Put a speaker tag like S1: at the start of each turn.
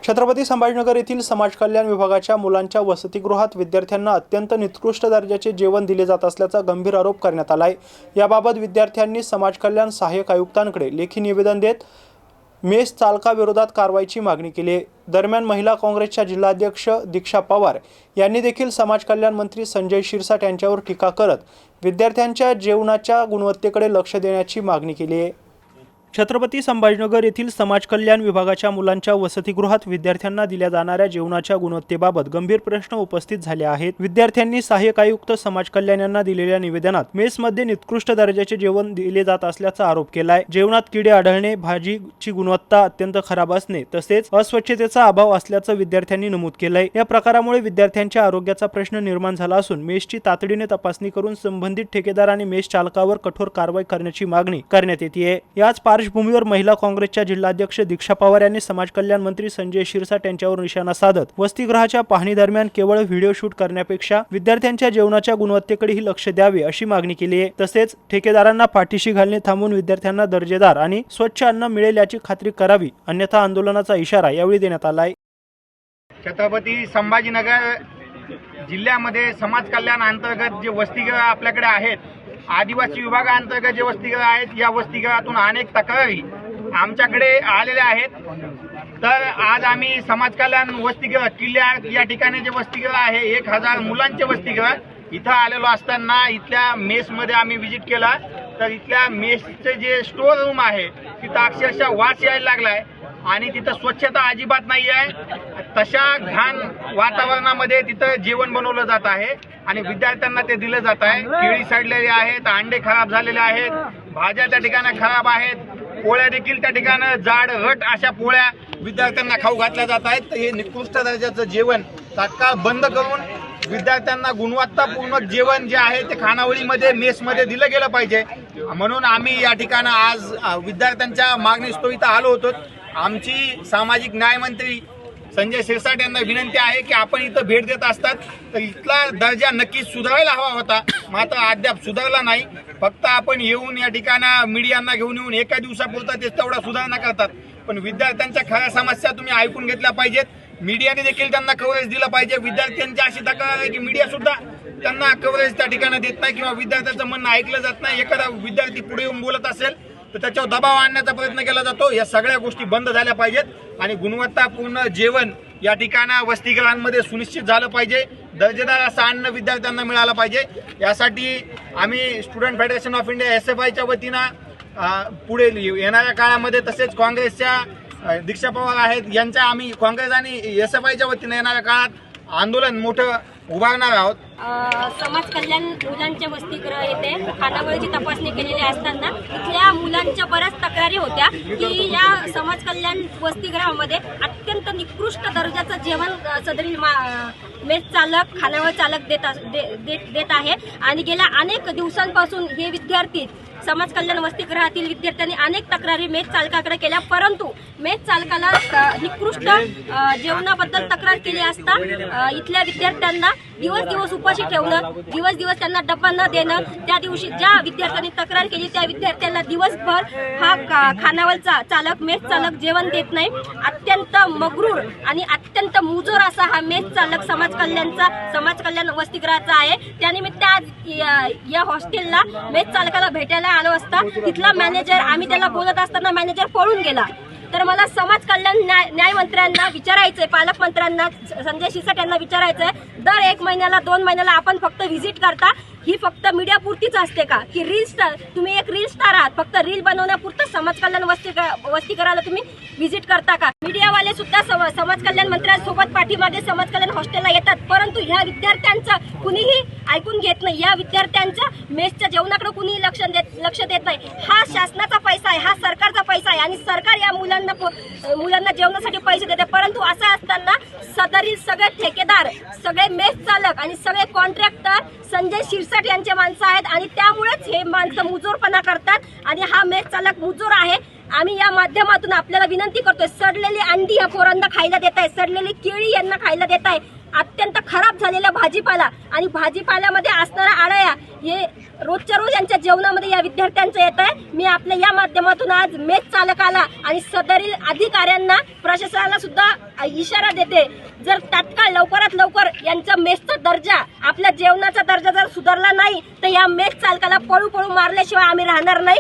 S1: छत्रपती संभाजीनगर येथील समाज कल्याण विभागाच्या मुलांच्या वसतिगृहात विद्यार्थ्यांना अत्यंत निकृष्ट दर्जाचे जेवण दिले जात असल्याचा गंभीर आरोप करण्यात आला आहे। याबाबत विद्यार्थ्यांनी समाज कल्याण सहाय्यक आयुक्तांकडे लेखी निवेदन देत मेस चालकाविरोधात कारवाईची मागणी केली आहे। दरम्यान महिला काँग्रेसच्या जिल्हाध्यक्ष दीक्षा पवार यांनी देखील समाज कल्याण मंत्री संजय शिरसाट यांच्यावर टीका करत विद्यार्थ्यांच्या जेवणाच्या गुणवत्तेकडे लक्ष देण्याची मागणी केली आहे। छत्रपती संभाजीनगर येथील समाज कल्याण विभागाच्या मुलांच्या वसतिगृहात विद्यार्थ्यांना दिल्या जाणाऱ्या जेवणाच्या गुणवत्तेबाबत गंभीर प्रश्न उपस्थित झाले आहेत। विद्यार्थ्यांनी सहाय्यक आयुक्त समाज कल्याण यांना दिलेल्या निवेदनात मेसमध्ये निकृष्ट दर्जाचे जेवण दिले जात असल्याचा आरोप केलाय। जेवणात किडे आढळणे, भाजीची गुणवत्ता अत्यंत खराब असणे तसेच अस्वच्छतेचा अभाव असल्याचं विद्यार्थ्यांनी नमूद केलंय। या प्रकारामुळे विद्यार्थ्यांच्या आरोग्याचा प्रश्न निर्माण झाला असून मेसची तातडीने तपासणी करून संबंधित ठेकेदार आणि मेस चालकावर कठोर कारवाई करण्याची मागणी करण्यात येते। याच पार्श्वभूमीवर महिला काँग्रेसच्या जिल्हाध्यक्ष दीक्षा पवार यांनी समाज कल्याण मंत्री संजय शिरसाट यांच्यावर निशाणा साधत वसतिगृहाच्या पाहणी दरम्यान केवळ व्हिडिओ शूट करण्यापेक्षा विद्यार्थ्यांच्या जेवणाच्या गुणवत्तेकडेही लक्ष द्यावे अशी मागणी केली आहे। तसेच ठेकेदारांना पाठीशी घालणे थांबून विद्यार्थ्यांना दर्जेदार आणि स्वच्छ अन्न मिळेल याची खात्री करावी, अन्यथा आंदोलनाचा इशारा यावेळी देण्यात आला आहे।
S2: छत्रपती संभाजीनगर जिल्ह्यामध्ये समाज कल्याण अंतर्गत जे वसतिगृह आपल्याकडे आहेत, आदिवासी विभागाअंतर्गत जे वसतिगृह आहेत, या वसतिगृहातून अनेक तक्रारी आमच्याकडे आलेल्या आहेत। तर आज आम्ही समाज कल्याण वसतिगृह किल्ल्या या ठिकाणी जे वसतिगृह आहे 1000 मुलांचे वसतिगृह इथं आलेलो असताना इथल्या मेसमध्ये आम्ही व्हिजिट केला। तर इथल्या मेसचे जे स्टोर रूम आहे तिथं अक्षरशः वास यायला लागलाय आणि तिथं स्वच्छता अजिबात नाही आहे। तशा घाण वातावरणामध्ये तिथं जेवण बनवलं जात आहे आणि विद्यार्थ्यांना ते दिलं जात आहे। केळी सडलेली आहेत, अंडे खराब झालेले आहेत, भाज्या त्या ठिकाणी खराब आहेत, पोळ्या देखील त्या ठिकाणी जाड रट अशा पोळ्या विद्यार्थ्यांना खाऊ घातल्या जात आहेत। हे निकृष्ट दर्जाचं जेवण तात्काळ बंद करून विद्यार्थ्यांना गुणवत्तापूर्ण जेवण जे आहे ते खानावळीमध्ये मेसमध्ये दिलं गेलं पाहिजे। म्हणून आम्ही या ठिकाणी आज विद्यार्थ्यांच्या मागणीस्तव इथं आलो होतो। आमची सामाजिक न्याय मंत्री संजय शिरसाट यांना विनंती आहे की आपण इथं भेट देत असतात तर इथला दर्जा नक्कीच सुधारायला हवा होता, मात्र अद्याप सुधारला नाही। फक्त आपण येऊन या ठिकाणी मीडियांना घेऊन येऊन एका दिवसापुरता ते तेवढा सुधारणा करतात, पण विद्यार्थ्यांच्या खऱ्या समस्या तुम्ही ऐकून घेतल्या पाहिजेत। मीडियाने देखील त्यांना कव्हरेज दिलं पाहिजे। विद्यार्थ्यांची अशी तक्रार आहे की मीडिया सुद्धा त्यांना कव्हरेज त्या ठिकाणी देत नाही किंवा विद्यार्थ्यांचं म्हणणं ऐकलं जात नाही। एखादा विद्यार्थी पुढे येऊन बोलत असेल तर त्याच्यावर दबाव आणण्याचा प्रयत्न केला जातो। या सगळ्या गोष्टी बंद झाल्या पाहिजेत आणि गुणवत्तापूर्ण जेवण या ठिकाणी वसतिगृहांमध्ये सुनिश्चित झालं पाहिजे। दर्जेदार असं अन्न विद्यार्थ्यांना मिळालं पाहिजे। यासाठी आम्ही स्टुडंट फेडरेशन ऑफ इंडिया SFIच्या वतीनं पुढे येणाऱ्या काळामध्ये तसेच काँग्रेसच्या दीक्षा पवार आहेत यांच्या आम्ही काँग्रेस आणि SFIच्या वतीनं येणाऱ्या काळात आंदोलन मोठं उभारणार आहोत।
S3: समाज कल्याण मुलांच्या वसतिगृह येथे खानावळीची तपासणी केलेली असताना इथल्या मुलांच्या बऱ्याच तक्रारी होत्या की या समाज कल्याण वसतिगृहामध्ये अत्यंत निकृष्ट दर्जाचं जेवण सदरील मेस चालक खानावळ चालक देत आहे आणि गेल्या अनेक दिवसांपासून हे विद्यार्थी समाज कल्याण वसतिगृहातील विद्यार्थ्यांनी अनेक तक्रारी मेस चालकाकडे केल्या, परंतु मेस चालकाला निकृष्ट जेवणाबद्दल तक्रार केली असता इथल्या विद्यार्थ्यांना दिवस उपाशी ठेवणं, दिवस त्यांना डब्बा न देणं, त्या दिवशी ज्या विद्यार्थ्यांनी तक्रार केली त्या विद्यार्थ्यांना दिवसभर हा खानावळचा चालक मेस चालक जेवण देत नाही। अत्यंत मगरूर आणि अत्यंत मुजोर असा हा मेस चालक समाज कल्याण वसतिगृहाचा आहे। त्यानिमित्त आज या हॉस्टेलला मेस चालकाला भेटायला आलो असता तिथला मॅनेजर, आम्ही त्याला बोलत असताना मॅनेजर पळून गेला। तर मला समाज कल्याण न्याय मंत्र्यांना विचारायचंय, पालकमंत्र्यांना संजय शिरसाट यांना विचारायचंय, दर 1 महिन्याला 2 महिन्याला आपण फक्त व्हिजिट करता, ही फक्त मीडिया पुरतीच असते का? की रील स्टार, तुम्ही एक रील स्टार आहात, फक्त रील बनवण्यापुरतं समाज कल्याण वसतिगृहाला तुम्ही व्हिजिट करता का? मीडियावाले सुद्धा समाज कल्याण मंत्र्यांसोबत पाठीमागे समाज कल्याण हॉस्टेलला येतात, परंतु ह्या विद्यार्थ्यांचं कुणीही ऐकून घेत नाही। या विद्यार्थ्यांच्या मेसच्या जेवणाकडे कुणीही लक्ष देत नाही। हा शासनाचा पैसा आहे, हा सरकारचा पैसा आहे आणि सरकार या मुलांना जेवणासाठी पैसे देते, परंतु असं असताना सदरील सगळे ठेकेदार, सगळे मेस चालक आणि सगळे कॉन्ट्रॅक्टर संजय शिरसाट यांचे माणसं आहेत आणि त्यामुळेच हे माणसं मुजोरपणा करतात आणि हा मेस चालक मुजोर आहे। आम्ही या माध्यमातून आपल्याला विनंती करतोय, सडलेली अंडी या पोरांना खायला देत आहे, सडलेली केळी यांना खायला देत आहे, अत्यंत खराब झालेला भाजीपाला आणि भाजीपाल्यामध्ये असणाऱ्या आळ्या हे रोजच्या रोज यांच्या जेवणामध्ये या विद्यार्थ्यांचं येत आहे. मी आपल्या या माध्यमातून आज मेस चालकाला आणि सदरील अधिकाऱ्यांना प्रशासनाला सुद्धा इशारा देते, जर तात्काळ लवकरात लवकर यांचा मेसचा दर्जा, आपल्या जेवणाचा दर्जा जर सुधारला नाही तर या मेस चालकाला पळू पळू मारल्याशिवाय आम्ही राहणार नाही.